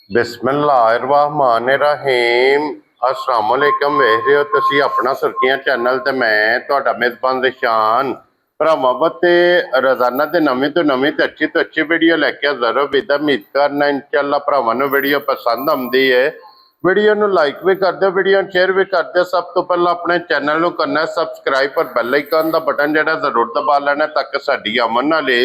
बिस्मिल्लाहिर्रहमानिर्रहीम अस्सलाम वालेकुम। वेख रहे हो तुसी अपना सुर्खियां चैनल ते मैं तुहाडा मेजबान रिशान भरावां वास्ते रोजाना ते नवीं तो अच्छी वीडियो लैके हाज़र हो। विदा उम्मीद करना इंशाअल्लाह भरावां नूं वीडियो पसंद आउंदी है। वीडियो नूं लाइक भी कर दो, वीडियो शेयर भी कर दो। सब तो पहला अपने चैनल नूं करना सबसक्राइब और बैल आइकन दा बटन जिहड़ा जरूर दबा लेना ताकि साडी आमन वाली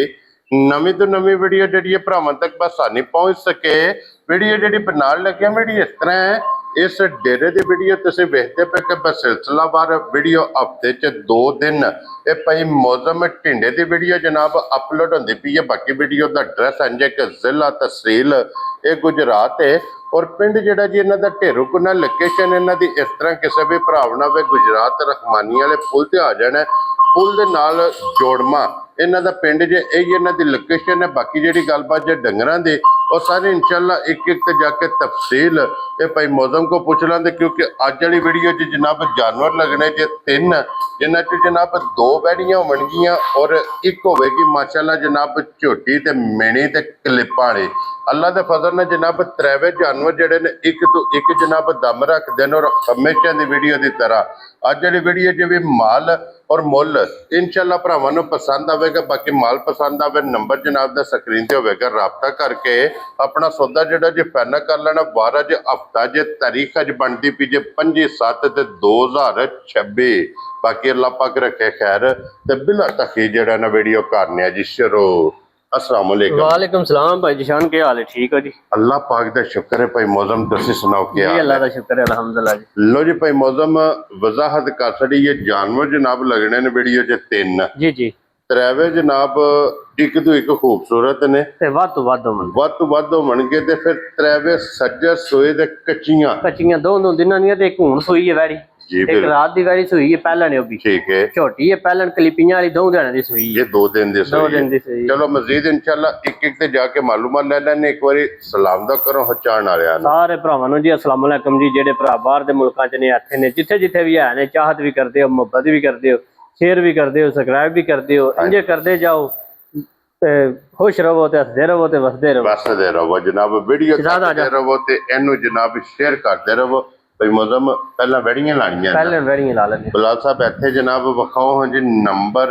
नवीं तो नवीं वीडियो जी भरावां तक आसानी पहुंच सके। वीडियो जी बनाने लगे वीडियो इस तरह है, इस डेरे की वीडियो तुम वेखते पे कि सिलसिलावार वीडियो हफ्ते च 2 दिन ये भाई मौसम टिंडे की वीडियो जनाब अपलोड होती पई है। बाकी वीडियो का एड्रैस है जी कि जिला तहसील ये गुजरात है और पिंड जिहड़ा जी इन्हां दा ढेरूकुना लोकेशन इन्हां दी इस तरह किसी भी भराव नाल गुजरात रखमानी वाले पुल ते आ जाना। पुल दे नाल जोड़मा इन्हां दा पिंड जे यही इन्हां दी लोकेशन है। बाकी जिहड़ी गलबात जे डंगरां दी और सारे इंशाअल्लाह एक एक ते जाके तफसील ये भाई मौसम को पूछ लेंगे, क्योंकि अज वाली वीडियो च जनाब जानवर लगने जे 3 जिन्हां च जनाब 2 बैड़ियां होणगियां और एक होगी माशाअल्लाह जनाब झोटी ते मेणी ते क्लिपां वाली। अल्लाह के फजल ने जनाब त्रेवे जानवर जिहड़े ने एक तो एक जनाब दम रखते हैं और हमेशा की वीडियो की तरह अज वाली वीडियो च भी माल और मुल इंशाअल्लाह भरावां नूं पसंद आवेगा। बाकी माल पसंद आवे नंबर जनाब दा स्क्रीन ते होवेगा, राबता करके अपना सौदा जिहड़ा जी फाइनल कर लेना। 12 ज हफ्ता जे तारीख अज बनती पई जे 5/7/2026। बाकी अल्लाह पाक रखे खैर ते बिला तखी जिहड़ा ना वीडियो करने जी शुरू। अस्सलाम वालेकुम। वालेकुम सलाम भाई जिशान, क्या हाल है? ठीक हो जी, अल्लाह पाक दा शुक्र है भाई। मौसम तुसी सुनाओ क्या हाल है? अल्लाह का शुक्र है अल्हम्दुलिल्लाह जी। लो जी भाई मौसम वजाहत कर छड़ी ये जानवर जनाब लगने ने वीडियो च 3 जी त्रेवे जनाब एक तो एक खूबसूरत ने ते वध तो वध होणगे ते फिर त्रेवे सज्जर सोए दे कच्चियां कच्चियां 2 दिनां दी ते एक हुण सोई है वैड़ी। जी एक रात दी वैड़ी सोई है पहला ने भी ठीक है। छोटी है पहला क्लिपियां वाली 2 दिनां दी सोई ये है। 2 दिन दी 2 सोई दिन दी है। सोई। चलो मजीद इंशाअल्लाह एक एक ते जाके मालूमात ले लेने। एक बारी सलाम दा करो हचान वालियां नूं सारे भरावां नूं जी अस्सलाम वालेकुम जी। जेडे भरा बाहर दे मुल्कां च ने इत्थे ने जिथे जिथे भी है ने चाहत भी करदे हो, मुहब्बत भी करदे हो, शेयर भी करदे हो, सब्सक्राइब भी करदे हो, इंजे करदे जाओ ते खुश रहो ते हसदे रहो ते वसदे रहो जनाब। वीडियो देखते रहो ते इनू जनाब शेयर करते रहो। भाई मौसम पहला वैड़ियां लानियां पहले वैड़ियां ला लेंगे। बिलाल साहब इत्थे जनाब विखाओ हाँ जी नंबर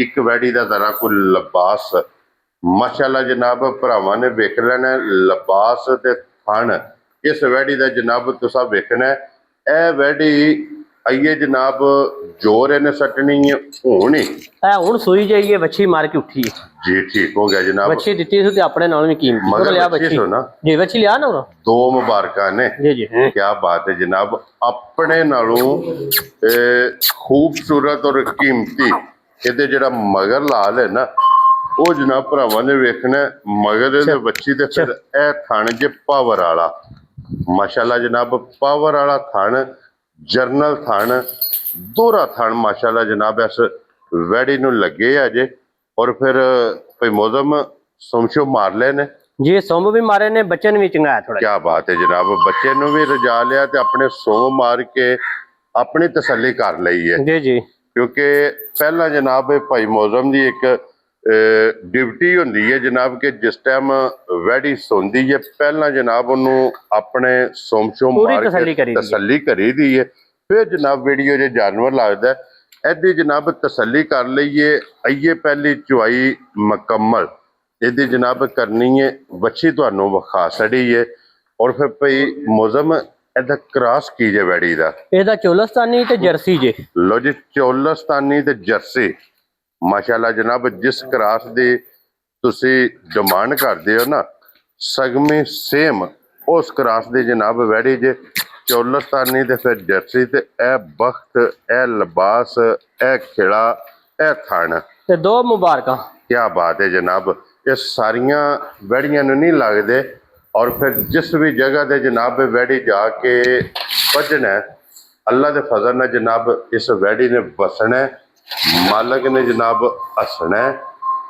1 वैड़ी का जरा कोई लिबास माशाअल्लाह जनाब भरावां ने वेख लेना लिबास ते थन इस वैड़ी का जनाब तुसा वेखना है। ए वैड़ी आइए जनाब जोर इन्हें सटनी है हुण ही हुण सोई जाइए बच्ची मार के उठी है जी। ठीक हो गया जनाब। बच्ची दी थी अपने नाल भी कीमती मगर लिया बच्ची सो ना जी बच्ची लिया ना 2 मुबारका ने जी क्या बात है जनाब। अपने नालों खूबसूरत और कीमती ये जरा मगर लाल है ना वो जनाब भरावां ने वेखना मगर दे बच्ची ते फिर ए थन जे पावर वाला माशाअल्लाह जनाब पावर वाला थन जरनल थन दोहरा थन माशाअल्लाह जनाब इस वैड़ी नूं लगे अजे। और फिर भाई मौसम समझो मार ले ने जी सोम भी मारे ने बच्चे ने भी चंगाया थोड़ा। क्या बात है जनाब। बच्चे ने भी रजा लिया ते अपने सोम मार के अपनी तसल्ली कर ली है जी क्योंकि पहला जनाब भाई मौसम की एक ड्यूटी होंगी है जनाब के जिस टाइम वैड़ी सोंदी है पहला जनाब उन्होंने अपने सोमशो मार के तसल्ली करी दी है। फिर जनाब वीडियो जो जानवर लगता है एदी जनाब तसल्ली कर लीए आइए पहली चुवाई मुकम्मल यदि जनाब करनी है बच्ची तुहानू विखा छड़ी है। और फिर भाई मौसम एदा क्रॉस की जे वैड़ी दा एदा चोलस्तानी ते जर्सी जे। लो जी चोलस्तानी ते जर्सी माशाअल्लाह जनाब जिस क्रॉस दी तुसी डिमांड करदे हो ना सगमी सेम उस क्रॉस दी जनाब वैड़ी जे चोलस्तानी ते फिर जर्सी ते ए बख्त ए लिबास ए खिड़ा ए थन ते 2 मुबारका। क्या बात है जनाब। ये सारियां वैड़ियां नहीं लगते और फिर जिस भी जगह दे जनाब वैड़ी जाके बजना अल्लाह के फजल ने जनाब इस वैड़ी ने बसना मालक ने जनाब हसना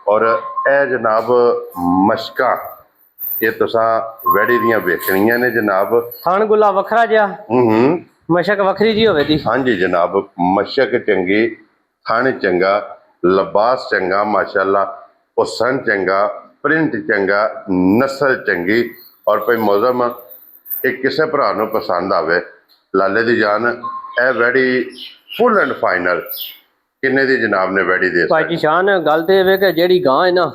और ए जनाब मशका ये तुसा वैड़ी दियां वेखनियां ने जनाब। थान गुला वखरा जा मशक वखरी जी होवे दी। हाँ जी जनाब मशक चंगी थन चंगा लिबास चंगा माशाअल्लाह हुसन चंगा प्रिंट चंगा नस्ल चंगी ਔਰ ਭਾਈ ਮੌਜ਼ਮ ਇਹ ਕਿਸੇ ਭਰਾ ਨੂੰ ਪਸੰਦ ਆਵੇ ਲਾਲੇ ਦੀ ਜਾਨ ਇਹ ਵੈੜੀ ਫੁੱਲ ਐਂਡ ਫਾਈਨਲ ਕਿੰਨੇ ਦੀ ਜਨਾਬ ਨੇ ਵੈੜੀ ਦੇ ਭਾਈ ਜੀ ਸ਼ਾਨ ਗੱਲ ਤੇ ਇਹ ਵੇ ਕਿ ਜਿਹੜੀ ਗਾਂ ਹੈ ਨਾ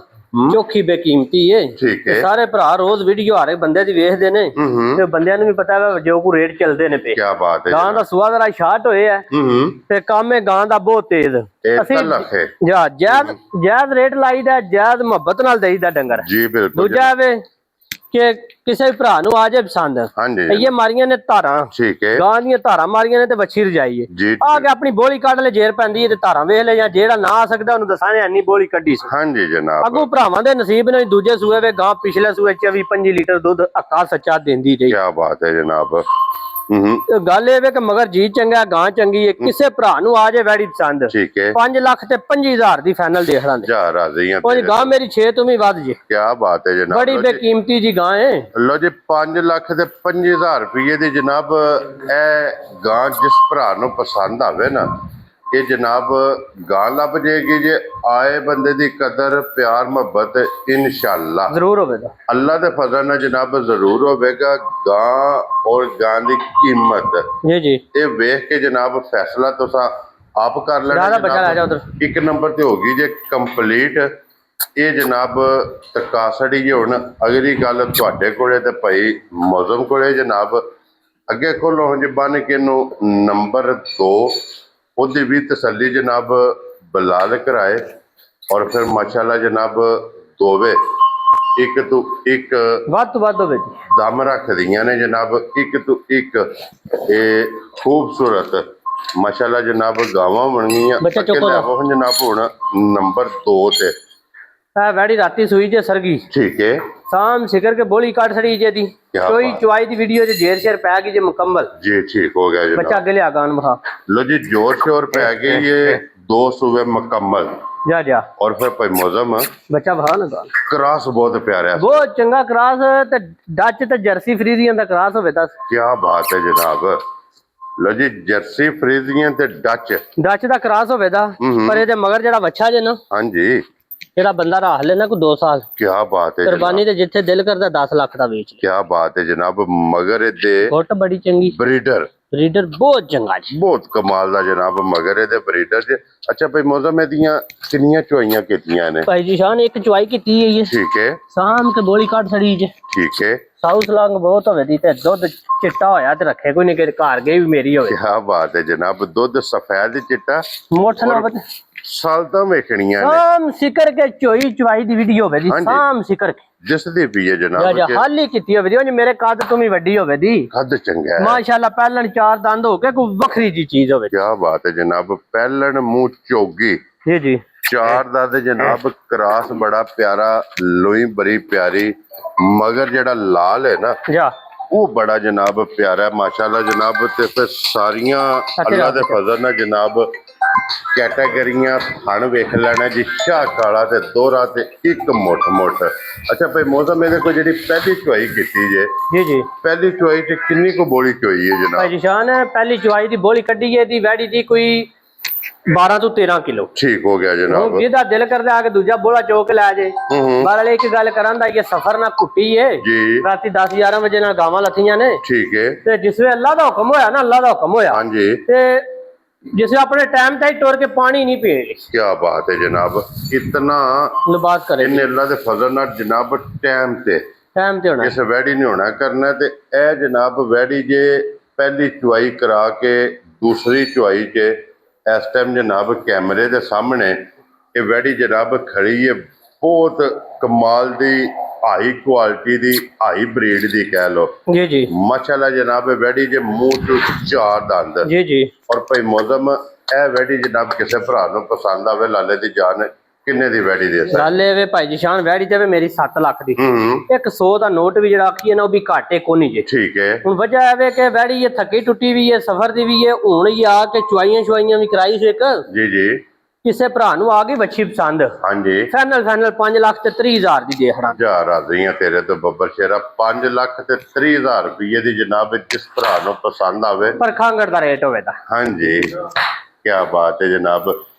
ਚੋਖੀ ਬੇਕੀਮਤੀ ਏ। ਠੀਕ ਹੈ। ਸਾਰੇ ਭਰਾ ਰੋਜ਼ ਵੀਡੀਓ ਹਾਰੇ ਬੰਦੇ ਦੀ ਵੇਖਦੇ ਨੇ ਤੇ ਬੰਦਿਆਂ ਨੂੰ ਵੀ ਪਤਾ ਹੈ ਜੋ ਕੋ ਰੇਟ ਚੱਲਦੇ ਨੇ ਪਏ। ਕੀ ਬਾਤ ਹੈ। ਗਾਂ ਦਾ ਸੁਆ ਜ਼ਰਾ ਸ਼ਾਰਟ ਹੋਏ ਹੈ ਤੇ ਕੰਮ ਹੈ ਗਾਂ ਦਾ ਬਹੁਤ ਤੇਜ਼। ਅਸੀਂ ਲੱਖੇ ਜਾਇਜ਼ ਰੇਟ ਲਾਈਦਾ, ਜਾਇਜ਼ ਮੁਹੱਬਤ ਨਾਲ ਦੇਈਦਾ ਡੰਗਰ। ਜੀ ਬਿਲਕੁਲ। ਦੂਜਾ ਵੇ ਕਿ ਕਿਸੇ ਵੀ ਭਰਾ ਨੂੰ ਆ ਜਾਏ ਪਸੰਦ ਹਾਂਜੀ ਇਹ ਮਾਰੀਆਂ ਨੇ ਧਾਰਾਂ, ਠੀਕ ਹੈ। ਗਾਂ ਦੀਆਂ ਧਾਰਾਂ ਮਾਰੀਆਂ ਨੇ ਤੇ ਵੱਛੀ ਰਜਾਈ ਜੀ ਆ ਕੇ ਆਪਣੀ ਬੋਲੀ ਕੱਢ ਲੈ, ਜੇਰ ਪੈਂਦੀ ਹੈ ਤੇ ਧਾਰਾਂ ਵੇਖ ਲੈ, ਜਾਂ ਜਿਹੜਾ ਨਾ ਆ ਸਕਦਾ ਉਹਨੂੰ ਦੱਸਾਂਗੇ ਇੰਨੀ ਬੋਲੀ ਕੱਢੀ ਸੀ। ਹਾਂਜੀ ਜਨਾਬ। ਅੱਗੋਂ ਭਰਾਵਾਂ ਦੇ ਨਸੀਬ ਨੇ ਦੂਜੇ ਸੂਏ ਵੇ ਗਾਂ ਪਿਛਲੇ ਸੂਏ 24-25 ਲੀਟਰ ਦੁੱਧ ਹੱਕਾ ਸੱਚਾ ਦਿੰਦੀ ਰਹੀ। ਕੀ ਬਾਤ ਹੈ ਜਨਾਬ। ਗੱਲ ਇਹ ਵੇ ਕਿ ਮਗਰ ਜੀ ਚੰਗਾ ਗਾਂ ਚੰਗੀ ਹੈ, ਕਿਸੇ ਭਰਾ ਨੂੰ ਆ ਜਾਏ ਵੈੜੀ ਪਸੰਦ ਠੀਕ ਹੈ। 5 ਲੱਖ ਤੇ 25,000 ਦੀ ਫਾਈਨਲ ਦੇਖ ਲਾਂਗੇ। ਜਾ ਰਾਜ਼ੀ ਆ। ਉਹ ਗਾਂ ਮੇਰੀ 6 ਤੋਂ ਵੀ ਵੱਧ ਜੇ। ਕੀ ਬਾਤ ਹੈ ਜਨਾਬ। ਬੜੀ ਬੇਕੀਮਤੀ ਜੀ ਗਾਂ ਹੈ। ਲੋ ਜੀ 5 ਲੱਖ ਤੇ 25,000 ਰੁਪਏ ਦੀ ਜਨਾਬ ਇਹ ਗਾਂ ਜਿਸ ਭਰਾ ਨੂੰ ਪਸੰਦ ਆਵੇ ਨਾ ਇਹ ਜਨਾਬ ਗਾਂ ਲੱਭ ਜਾਏਗੀ ਜੇ ਆਏ ਬੰਦੇ ਦੀ ਕਦਰ ਪਿਆਰ ਮੁਹੱਬਤ ਇਨਸ਼ਾਅੱਲਾ ਜ਼ਰੂਰ ਹੋਵੇਗਾ। ਅੱਲਾ ਦੇ ਫਜ਼ਲ ਨਾਲ ਜਨਾਬ ਜ਼ਰੂਰ ਹੋਵੇਗਾ। ਗਾਂ ਔਰ ਗਾਂ ਦੀ ਕੀਮਤ ਜੀ ਜੀ ਇਹ ਵੇਖ ਕੇ ਜਨਾਬ ਫੈਸਲਾ ਤੁਸੀਂ ਆਪ ਕਰ ਲੈਣਾ। ਜ਼ਿਆਦਾ ਬਚਾ ਲੈ ਜਾ ਉਧਰ। ਇੱਕ ਨੰਬਰ ਤੇ ਹੋਗੀ ਜੇ ਕੰਪਲੀਟ ਇਹ ਜਨਾਬ ਤਕਾਸੜੀ ਜੇ ਹੁਣ ਅਗਲੀ ਗੱਲ ਤੁਹਾਡੇ ਕੋਲੇ ਤੇ ਭਾਈ ਮੌਜ਼ਮ ਕੋਲੇ ਜਨਾਬ ਅੱਗੇ ਖੋਲੋ ਜੀ ਬੰਨ ਕੇ ਨੂੰ ਨੰਬਰ 2 ਉਹਦੀ ਵੀ ਤਸੱਲੀ ਜਨਾਬ ਬਲਾਲ ਕਰਾਏ ਔਰ ਫਿਰ ਮਾਸ਼ਾਅੱਲਾ ਜਨਾਬ ਦੋਵੇਂ ਇੱਕ ਤੋਂ ਇੱਕ ਵੱਧ ਤੋਂ ਵੱਧ ਹੋਵੇ ਜੀ। ਦਮ ਰੱਖਦੀਆਂ ਨੇ ਜਨਾਬ ਇੱਕ ਤੋਂ ਇੱਕ ਇਹ ਖੂਬਸੂਰਤ ਮਾਸ਼ਾਅੱਲਾ ਜਨਾਬ ਗਾਵਾਂ ਬਣ ਗਈਆਂ। ਬੱਚਾ ਚੁੱਕੋ ਨਾ। ਹੁਣ ਜਨਾਬ ਹੁਣ ਨੰਬਰ 2 ਤੇ ਇਹ ਵੈੜੀ ਰਾਤੀ ਸੂਈ ਜੇ ਸਰਗੀ ਠੀਕ ਹੈ। ਸ਼ਾਮ ਸਿਕਰ ਕੇ ਬੋਲੀ ਕੱਟ ਛੜੀ ਜੇ ਦੀ ਕੋਈ ਚੁਆਈ ਦੀ ਵੀਡੀਓ ਜੇ ਜੇਰ ਸ਼ੇਰ ਪੈ ਗਈ ਜੇ ਮੁਕੰਮਲ ਜੀ ਠੀਕ ਹੋ ਗਿਆ ਬੱਚਾ ਜਨਾਬ। ਅੱਗੇ ਲਿਆ ਗਾਨ ਮਹਾ लो जी जोर शोर पे आ गई ये 2 सूबे मुकम्मल ਜਾ ਜਾ और फिर भाई मौजम ਬੱਚਾ ਭਾ ਨਾ ਗਾਨ क्रॉस बहुत प्यारा है। ਬਹੁਤ ਚੰਗਾ ਕਰਾਸ ਤੇ ਡੱਚ ਤੇ ਜਰਸੀ ਫਰੀਜ਼ੀਆਂ ਦਾ ਕਰਾਸ ਹੋਵੇ ਤਾਂ क्या बात है जनाब। लो जी जर्सी फ्रीजियां ते डच ਡੱਚ ਦਾ ਕਰਾਸ ਹੋਵੇ ਦਾ ਪਰ ਇਹਦੇ ਮਗਰ ਜਿਹੜਾ ਬੱਚਾ ਜੇ ਨਾ हाँ जी ਜਿਹੜਾ ਬੰਦਾ ਰਾਹ ਲੈਣਾ ਕੋਈ 2 ਸਾਲ क्या बात है ਕੁਰਬਾਨੀ ਤੇ ਜਿੱਥੇ ਦਿਲ ਕਰਦਾ 10 ਲੱਖ ਦਾ ਵੇਚ ਲੈ। क्या बात है जनाब। मगर दे ਗੁੱਟ ਬੜੀ ਚੰਗੀ ब्रीडर ਰੀਡਰ ਬਹੁਤ ਚੰਗਾ ਜੀ। बहुत कमाल दा जनाब मगर दे ब्रीडर जे। अच्छा भाई मौजम एदियां किन्नियां चुआइयां कीतियां ने। ਭਾਈ ਜੀ ਸ਼ਾਨ ਇੱਕ ਚੁਆਈ ਕੀਤੀ ਹੈ ਇਹ ठीक है ਸ਼ਾਮ ਕੇ ਬੋਲੀ ਕੱਟ ਛੜੀ ਜੇ ठीक है। ਸਾਊਥ ਲੰਗ ਬਹੁਤ ਹੋਵੇ ਦੀ ਤੇ ਦੁੱਧ ਚਿੱਟਾ ਹੋਇਆ ਤੇ ਰੱਖੇ ਕੋਈ ਨਹੀਂ ਕਿ ਘਰ ਗਈ ਵੀ ਮੇਰੀ ਹੋਵੇ। क्या बात है जनाब। दूध सफेद चिट्टा ਮੋਠ ਨਾ ਬਤ साल तो वेखणियां ने ਸ਼ਾਮ ਸਿਕਰ ਕੇ ਚੋਈ ਚੁਆਈ ਦੀ ਵੀਡੀਓ ਹੋਵੇ ਦੀ ਹਾਂਜੀ। ਸ਼ਾਮ ਸਿਕਰ ਕੇ जिस दी भी है ਜਾ जनाब ਜਾ के ਹਾਲੀ ਕੀਤੀ ਹੋਵੇ ਦੀ ਉਹ ਮੇਰੇ ਕੱਦ ਤੋਂ ਵੀ ਵੱਡੀ ਹੋਵੇ ਦੀ कद चंगा है। ਮਾਸ਼ਾਅੱਲਾ ਪਹਿਲਣ 4 ਦੰਦ ਹੋ ਕੇ ਕੋਈ ਵੱਖਰੀ ਜੀ ਚੀਜ਼ ਹੋਵੇ। क्या बात है जनाब। पहलन मुंह चौगी ਜੀ ਜੀ 4 दा ते जनाब क्रास बड़ा प्यारा लोई बड़ी प्यारी मगर जेड़ा लाल है ना ਜਾ वो बड़ा जनाब प्यारा है माशाल्लाह जनाब। ते फिर सारियां अल्लाह दे फजल नाल जनाब कैटेगरियां थण वेख लेना जी शाह काला ते दोहरा ते एक मुठ। अच्छा भाई मौसम मेरे को जेडी पहली चुआई कीती जे ਜੀ ਜੀ पहली चुआई च किन्नी को बोली चुआई है ਭਾਈ जनाब। ਜੀ ਸ਼ਾਨ ਪਹਿਲੀ ਚੁਆਈ ਦੀ ਬੋਲੀ ਕੱਢੀ ਹੈ ਦੀ ਵੈੜੀ ਦੀ ਕੋਈ 12 ਤੋਂ 13 ਕਿਲੋ। ठीक हो गया जनाब। ਹੁਣ ਜਿਹਦਾ ਦਿਲ ਕਰਦਾ ਆ ਕੇ ਦੂਜਾ ਬੋਲਾ ਚੋਕ ਲੈ ਜੇ। ਬਾਹਰ ਇੱਕ ਗੱਲ ਕਰਾਂ ਦਾ ਇਹ ਸਫਰ ਨਾ ਕੁੱਟੀ ਏ जी ਰਾਤੀ 10-11 ਵਜੇ ਨਾਲ ਗਾਵਾਂ ਲੱਥੀਆਂ ਨੇ ठीक है। ਤੇ ਜਿਸ ਵੇ ਅੱਲਾ ਦਾ ਹੁਕਮ ਹੋਇਆ ਨਾ ਅੱਲਾ ਦਾ ਹੁਕਮ ਹੋਇਆ हाँ जी ਤੇ ਜਿਸ ਵੇ ਆਪਣੇ ਟਾਈਮ ਤੇ ਹੀ ਟੁਰ ਕੇ ਪਾਣੀ ਨਹੀਂ ਪੀਣ क्या बात है जनाब। इतना ਲਿਬਾਸ ਕਰੇ इन्हें अल्लाह दे फजल नाल जनाब टाइम ते ਟਾਈਮ ਤੇ ਹੋਣਾ इस वैडी नहीं होना करना ते ए जनाब वैडी जे पहली चुआई करा के दूसरी चुआई के इस टाइम जनाब कैमरे दे सामने ये वैडी जनाब खड़ी है बहुत कमाल दी हाई क्वालिटी दी हाई ब्रीड दी कह लो ਜੀ ਜੀ माशाल्लाह जनाब वैडी जे मुंह चो 4 दंद ਜੀ ਜੀ और भाई मौजम ए वैडी जनाब किसी भरा नूं पसंद आवे लाले दी जान किन्ने दी वैडी दे सकदा। ਗੱਲ ਇਹ ਵੇ ਭਾਈ ਜੀ ਸ਼ਾਨ ਵੈੜੀ ਤੇ ਵੇ ਮੇਰੀ 7 ਲੱਖ ਦੀ ਇੱਕ 100 ਦਾ ਨੋਟ ਵੀ ਜਿਹੜਾ ਆਖੀ ਹੈ ਨਾ ਉਹ ਵੀ ਘਾਟੇ ਕੋਨੀ ਜੇ। ठीक है। ਹੁਣ ਵਜ੍ਹਾ ਇਹ ਵੇ ਕਿ ਵੈੜੀ ਇਹ ਥੱਕੀ ਟੁੱਟੀ ਵੀ ਹੈ ਸਫਰ ਦੀ ਵੀ ਹੈ ਹੁਣ ਹੀ ਆ ਕੇ ਚੁਆਈਆਂ ਵੀ ਕਰਾਈ ਸੀ ਇੱਕ जी जी ਕਿਸੇ ਭਰਾ ਨੂੰ ਆ ਗਈ ਵੱਛੀ ਪਸੰਦ हाँ जी ਫਾਈਨਲ 5 ਲੱਖ ਤੇ 30,000 ਦੀ ਦੇਖਣਾ। जा राजी हैं तेरे तो बब्बर शेरा 5 लाख ते 30,000 रुपये दी जनाब जिस भरा नूं पसंद आवे। ਪਰ ਖਾਂਗੜ ਦਾ ਰੇਟ ਹੋਵੇ ਤਾਂ हाँ जी क्या बात है जनाब।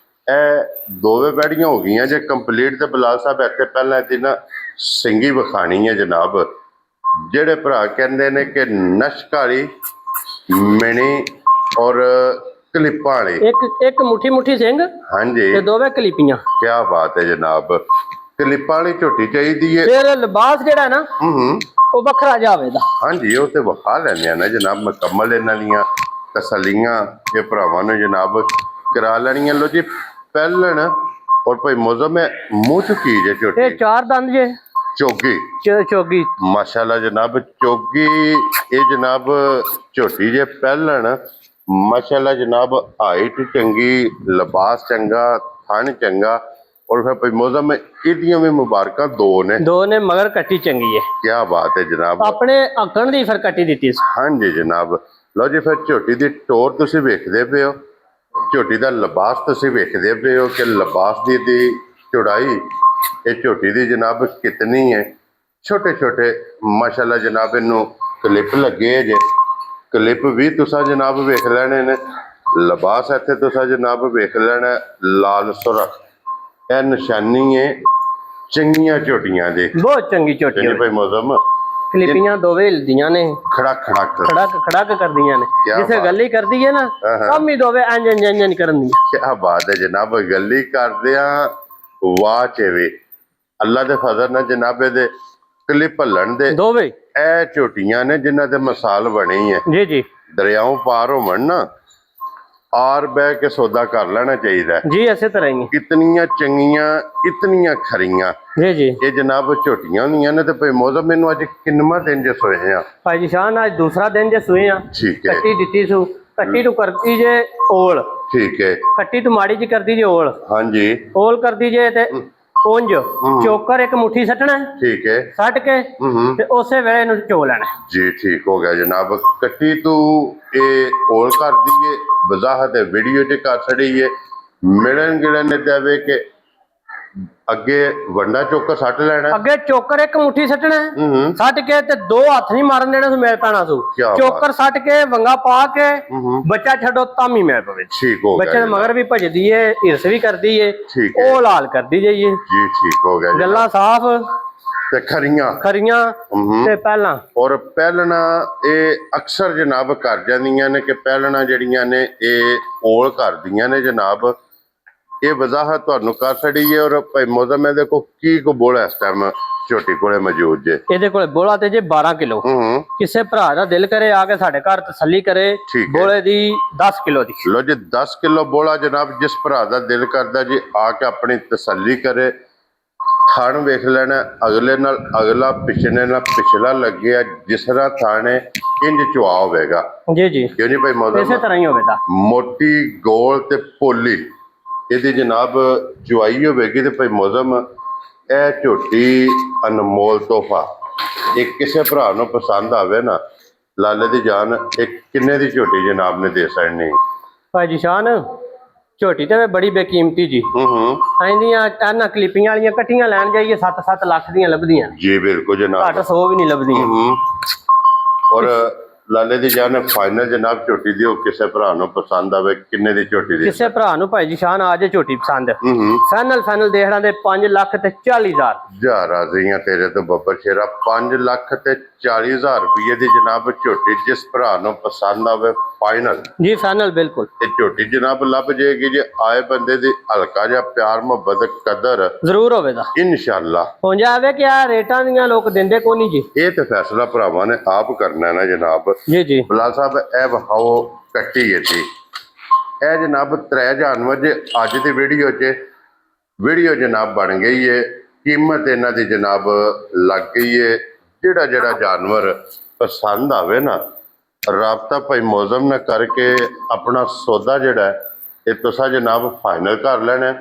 ਇਹ ਦੋਵੇਂ ਬੈੜੀਆਂ ਹੋ ਗਈਆਂ ਜੇ ਕੰਪਲੀਟ ਤੇ ਬਲਾਲ ਸਾਹਿਬ ਇੱਥੇ ਪਹਿਲਾਂ ਇਹਦੀ ਨਾ ਸਿੰਗੀ ਵਿਖਾਣੀ ਹੈ ਜਨਾਬ। ਜਿਹੜੇ ਭਰਾ ਕਹਿੰਦੇ ਨੇ ਕਿ ਨਸ਼ਕਾਲੀ ਮਿਣੀ ਔਰ ਕਲਿੱਪਾਂ ਵਾਲੀ, ਇੱਕ ਮੁੱਠੀ ਸਿੰਘ ਹਾਂਜੀ ਤੇ ਦੋਵੇਂ ਕਲੀਪੀਆਂ। ਕੀ ਬਾਤ ਹੈ ਜਨਾਬ। ਕਲਿੱਪਾਂ ਵਾਲੀ ਝੋਟੀ ਚਾਹੀਦੀ ਹੈ। ਫਿਰ ਲਿਬਾਸ ਜਿਹੜਾ ਨਾ ਉਹ ਵੱਖਰਾ ਜਾਵੇਗਾ। ਹਾਂਜੀ ਉਹ ਤੇ ਵਿਖਾ ਲੈਂਦੇ ਆ ਨਾ ਜਨਾਬ, ਮੁਕੰਮਲ ਇਹਨਾਂ ਦੀਆਂ ਤਸੱਲੀਆਂ ਇਹ ਭਰਾਵਾਂ ਨੂੰ ਜਨਾਬ ਕਰਾ ਲੈਣੀਆਂ। ਲੋ ਜੀ ਪਹਿਲਣ ਔਰ ਭਾਈ ਮੌਜ਼ਮ ਹੈ ਮੂੰਹ ਚੁੱਕੀ ਜੇ ਇਹ ਝੋਟੀ 4 ਦੰਦ ਜੇ ਚੋਗੀ ਚੋਗੀ। ਮਾਸ਼ਾਅੱਲਾ ਜਨਾਬ ਚੋਗੀ ਇਹ ਜਨਾਬ ਝੋਟੀ ਜੇ ਪਹਿਲਣ ਮਾਸ਼ਾਅੱਲਾ ਜਨਾਬ ਹਾਈਟ ਚੰਗੀ, ਲਿਬਾਸ ਚੰਗਾ, ਥਣ ਚੰਗਾ ਔਰ ਫਿਰ ਭਾਈ ਮੌਜ਼ਮ ਇਹਦੀਆਂ ਵੀ ਮੁਬਾਰਕਾਂ ਦੋ ਨੇ ਮਗਰ ਕੱਟੀ ਚੰਗੀ ਹੈ। ਕੀ ਬਾਤ ਹੈ ਜਨਾਬ। ਆਪਣੇ ਆਕਣ ਦੀ ਫਿਰ ਕੱਟੀ ਦਿੱਤੀ ਸੀ। ਹਾਂਜੀ ਜਨਾਬ। ਲਓ ਜੀ ਫਿਰ ਝੋਟੀ ਦੀ ਟੋਰ ਤੁਸੀਂ ਵੇਖਦੇ ਪਏ ਹੋ, ਝੋਟੀ ਦਾ ਲਿਬਾਸ ਤੁਸੀਂ ਵੇਖਦੇ ਪਏ ਹੋ ਕਿ ਲਿਬਾਸ ਦੀ ਚੌੜਾਈ ਇਹ ਝੋਟੀ ਦੀ ਜਨਾਬ ਕਿਤਨੀ ਹੈ। ਛੋਟੇ ਛੋਟੇ ਮਾਸ਼ਾਅੱਲਾ ਜਨਾਬ ਇਹਨੂੰ ਕਲਿੱਪ ਲੱਗੇ ਜੇ, ਕਲਿੱਪ ਵੀ ਤੁਸੀਂ ਜਨਾਬ ਵੇਖ ਲੈਣੇ ਨੇ। ਲਿਬਾਸ ਇੱਥੇ ਤੁਸੀਂ ਜਨਾਬ ਵੇਖ ਲੈਣਾ ਲਾਲ ਸੁਰਖ, ਇਹ ਨਿਸ਼ਾਨੀ ਹੈ ਚੰਗੀਆਂ ਝੋਟੀਆਂ ਦੇ। ਬਹੁਤ ਚੰਗੀ ਝੋਟੀ ਜੀ ਭਾਈ ਮੌਜ਼ਮ ਕਲਿੱਪੀਆਂ ਦੋਵੇਂ ਹਿਲਦੀਆਂ ਨੇ, ਖੜਕ ਖੜਕ ਕਰਦੀਆਂ ਨੇ। ਜਿਸੇ ਗੱਲੀ ਕਰਦੀ ਹੈ ਨਾ ਕੰਮ ਹੀ ਦੋਵੇਂ ਇੰਜ ਕਰਨ ਦੀ। ਕੀ ਬਾਤ ਹੈ ਜਨਾਬ। ਗੱਲੀ ਕਰਦਿਆਂ ਵਾਹ ਚੇਵੇ ਅੱਲਾ ਦੇ ਫਜ਼ਲ ਨਾਲ ਜਨਾਬ ਇਹਦੇ ਕਲਿੱਪ ਹੱਲਣ ਦੇ ਦੋਵੇਂ ਇਹ ਝੋਟੀਆਂ ਨੇ ਜਿਨ੍ਹਾਂ ਦੇ ਮਿਸਾਲ ਬਣੀ ਹੈ। ਜੀ ਦਰਿਆਓਂ ਪਾਰ ਹੋਵਣ ਨਾ ਆਰ ਬਹਿ ਕੇ ਸੌਦਾ ਕਰ ਲੈਣਾ ਚਾਹੀਦਾ ਜੀ। ਇਸੇ ਤਰ੍ਹਾਂ ਹੀ ਇਤਨੀਆਂ ਚੰਗੀਆਂ ਇਤਨੀਆਂ ਖਰੀਆਂ ਜੀ ਇਹ ਜਨਾਬ ਝੋਟੀਆਂ ਹੁੰਦੀਆਂ ਨੇ। ਤੇ ਭਾਈ ਮੌਜ਼ਮ ਮੈਨੂੰ ਅੱਜ ਕਿੰਨਵਾਂ ਦਿਨ ਜੇ ਸੋਏ ਆ? ਭਾਈ ਜੀ ਸ਼ਾਨ ਅੱਜ ਦੂਸਰਾ ਦਿਨ ਜੇ ਸੂਏ ਆ। ਠੀਕ ਹੈ। ਕੱਟੀ ਦਿੱਤੀ ਸੂ, ਕੱਟੀ ਨੂੰ ਕਰਦੀ ਜੇ ਓਲ। ਠੀਕ ਹੈ। ਕੱਟੀ ਤੋਂ ਮਾੜੀ ਜੀ ਕਰਦੀ ਜੇ ਓਲ, ਹਾਂਜੀ ਓਲ ਕਰਦੀ ਜੇ ਤੇ ਪੁੰਜ ਚੋਕਰ ਇੱਕ ਮੁੱਠੀ ਸੱਟਣਾ, ਠੀਕ ਹੈ। ਸੱਟ ਕੇ ਤੇ ਉਸੇ ਵੇਲੇ ਇਹਨੂੰ ਚੋ ਲੈਣਾ ਜੀ। ਠੀਕ ਹੋ ਗਿਆ ਜਨਾਬ। ਕੱਟੀ ਤੂੰ ਇਹ ਓਲ ਕਰ ਦਈਏ ਵਜ਼ਾਹਤ ਹੈ ਵੀਡੀਓ 'ਚ ਕਰ ਛੜੀਏ ਮਿਲਣ ਗਿਲਣ ਨੇ ਦੇਵੇ ਕਿ ਅੱਗੇ ਵੰਡਾ ਚੋਕਰ ਸੱਟ ਲੈਣਾ। ਅੱਗੇ ਚੋਕਰ ਇੱਕ ਮੁੱਠੀ ਸੱਟਣਾ, ਸੱਟ ਕੇ ਤੇ 2 ਹੱਥ ਨਹੀਂ ਮਾਰਨ ਦੇਣਾ, ਮੇਲ ਪੈਣਾ ਸੂ। ਚੋਕਰ ਸੱਟ ਕੇ ਵੰਗਾ ਪਾ ਕੇ ਬੱਚਾ ਛੱਡੋ ਤਾਂ ਵੀ ਮੈਲ ਪਵੇ। ਠੀਕ ਹੋ ਗਿਆ। ਬੱਚੇ ਦੇ ਮਗਰ ਵੀ ਭਜਦੀ ਏ, ਹਿਰਸ ਵੀ ਕਰਦੀ ਏ, ਉਹ ਲਾਲ ਕਰਦੀ ਜਾਈਏ ਜੀ। ਠੀਕ ਹੋ ਗਿਆ। ਗੱਲਾਂ ਸਾਫ਼ ਤੇ ਖਰੀਆਂ ਤੇ ਪਹਿਲਾਂ ਔਰ ਪਹਿਲਣਾ ਇਹ ਅਕਸਰ ਜਨਾਬ ਕਰ ਜਾਂਦੀਆਂ ਨੇ ਕਿ ਪਹਿਲਣਾ ਜਿਹੜੀਆਂ ਨੇ ਇਹ ਓਲ ਕਰਦੀਆਂ ਨੇ ਜਨਾਬ। ਇਹ ਵਜ਼ਾਹਤ ਤੁਹਾਨੂੰ ਕਰ ਛੜੀ ਹੈ। ਔਰ ਭਾਈ ਮੌਜ਼ਮ ਇਹਦੇ ਕੋ ਕੀ ਕੋ ਬੋਲਾ ਇਸ ਟਾਈਮ ਝੋਟੀ ਕੋਲੇ ਮੌਜੂਦ ਜੇ? ਇਹਦੇ ਕੋਲੇ ਬੋਲਾ ਤੇ ਜੇ 12 ਕਿਲੋ। ਕਿਸੇ ਭਰਾ ਦਾ ਦਿਲ ਕਰੇ ਆ ਕੇ ਸਾਡੇ ਘਰ ਤਸੱਲੀ ਕਰੇ ਬੋਲੇ ਦੀ 10 ਕਿਲੋ ਦੀ। ਲੋ ਜੀ 10 ਕਿਲੋ ਬੋਲਾ ਜਨਾਬ ਜਿਸ ਭਰਾ ਦਾ ਦਿਲ ਕਰਦਾ ਜੀ ਆ ਕੇ ਆਪਣੀ ਤਸੱਲੀ ਕਰੇ। ਥਣ ਵੇਖ ਲੈਣਾ ਅਗਲੇ ਨਾਲ ਅਗਲਾ, ਪਿਛਲੇ ਨਾਲ ਪਿਛਲਾ ਲੱਗਿਆ ਜਿਸ ਤਰ੍ਹਾਂ ਥਾਣੇ ਇੰਜ ਚੁਆ ਹੋਵੇਗਾ। ਜੀ ਕਿਉਂ ਨਹੀਂ ਭਾਈ ਮੌਜ਼ਮ? ਇਸੇ ਤਰ੍ਹਾਂ ਹੀ ਹੋਵੇਗਾ। ਮੋਟੀ ਗੋਲ ਤੇ ਪੋਲੀ ਇਹਦੀ ਜਨਾਬ ਚੁਆਈ ਹੋਵੇਗੀ ਤੇ ਭਾਈ ਮੌਜ਼ਮ ਇਹ ਝੋਟੀ ਅਨਮੋਲ ਤੋਹਫਾ। ਇਹ ਕਿਸੇ ਭਰਾ ਨੂੰ ਪਸੰਦ ਆਵੇ ਨਾ ਲਾਲੇ ਦੀ ਜਾਨ ਇਹ ਕਿੰਨੇ ਦੀ ਝੋਟੀ ਜਨਾਬ ਨੇ ਦੇ ਸਕਣੀ? ਭਾਈ ਜੀ ਸ਼ਾਨ ਝੋਟੀ ਤੇ ਬੜੀ ਬੇਕੀਮਤੀ ਜੀ। ਆਂਦੀਆਂ ਇਹਨਾਂ ਕਲਿੱਪੀਆਂ ਵਾਲੀਆਂ ਕੱਟੀਆਂ ਲੈਣ ਜਾਈਏ 7-7 ਲੱਖ ਦੀਆਂ ਲੱਭਦੀਆਂ ਜੀ। ਬਿਲਕੁਲ ਜਨਾਬ। ਘੱਟ 100 ਵੀ ਨਹੀਂ ਲੱਭਦੀਆਂ। ਔਰ ਲਾਲੇ ਦੀ ਜਾਨ ਫਾਈਨਲ ਜਨਾਬ ਝੋਟੀ ਦੀ ਉਹ ਕਿਸੇ ਭਰਾ ਨੂੰ ਪਸੰਦ ਆਵੇ ਕਿੰਨੇ ਦੀ ਝੋਟੀ ਦੀ? ਕਿਸੇ ਭਰਾ ਨੂੰ ਭਾਈ ਜੀ ਸ਼ਾਨ ਆ ਜੇ ਝੋਟੀ ਪਸੰਦ ਫਾਈਨਲ ਦੇਖਣਾ ਦੇ 5,40,000 ਜਾ ਰਾਜ਼ੀਆਂ ਤੇਰੇ ਤੋਂ ਬੱਬਰ ਸ਼ੇਰਾ। 5,40,000 ਰੁਪਏ ਦੀ ਜਨਾਬ ਝੋਟੀ ਜਿਸ ਭਰਾ ਨੂੰ ਪਸੰਦ ਆਵੇ ਫਾਈਨਲ ਜੀ। ਫਾਈਨਲ ਬਿਲਕੁਲ ਇਹ ਝੋਟੀ ਜਨਾਬ ਲੱਭ ਜਾਏਗੀ ਜੇ ਆਏ ਬੰਦੇ ਦੀ ਹਲਕਾ ਜਿਹਾ ਪਿਆਰ ਮੁਹੱਬਤ ਕਦਰ ਜ਼ਰੂਰ ਹੋਵੇਗਾ ਇਨਸ਼ਾਅੱਲਾ। ਹੋ ਜਾਵੇ ਕਿ ਆ ਰੇਟਾਂ ਦੀਆਂ ਲੋਕ ਦਿੰਦੇ ਕੋਈ ਨਹੀਂ ਜੀ। ਇਹ ਤੇ ਫੈਸਲਾ ਭਰਾਵਾਂ ਨੇ ਆਪ ਕਰਨਾ ਨਾ ਜਨਾਬ। ਜੀ ਬਲਾਲ ਸਾਹਿਬ ਇਹ ਵਹਾਓ ਕੱਟੀ ਹੈ ਜੀ। ਇਹ ਜਨਾਬ 3 ਜਾਨਵਰ ਜੇ ਅੱਜ ਦੀ ਵੀਡੀਓ ਜਨਾਬ ਬਣ ਗਈ ਹੈ। ਕੀਮਤ ਇਹਨਾਂ ਦੀ ਜਨਾਬ ਲੱਗ ਗਈ ਹੈ। ਜਿਹੜਾ ਜਾਨਵਰ ਪਸੰਦ ਆਵੇ ਨਾ ਰਾਬਤਾ ਭਾਈ ਮੌਜ਼ਮ ਨਾਲ ਕਰਕੇ ਆਪਣਾ ਸੌਦਾ ਜਿਹੜਾ ਇਹ ਤੁਸੀਂ ਜਨਾਬ ਫਾਈਨਲ ਕਰ ਲੈਣਾ।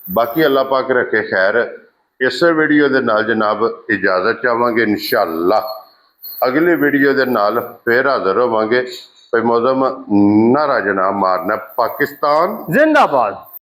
ਬਾਕੀ ਅੱਲਾਹ ਪਾਕ ਰੱਖੇ ਖੈਰ। ਇਸੇ ਵੀਡੀਓ ਦੇ ਨਾਲ ਜਨਾਬ ਇਜਾਜ਼ਤ ਚਾਹਾਂਗੇ। ਇਨਸ਼ਾਅੱਲਾ ਅਗਲੀ ਵੀਡੀਓ ਦੇ ਨਾਲ ਫੇਰ ਹਾਜ਼ਰ ਹੋਵਾਂਗੇ। ਭਾਈ ਮੌਜ਼ਮ ਨਾਰਾ ਜਨਾਬ ਮਾਰਨਾ ਪਾਕਿਸਤਾਨ ਜ਼ਿੰਦਾਬਾਦ।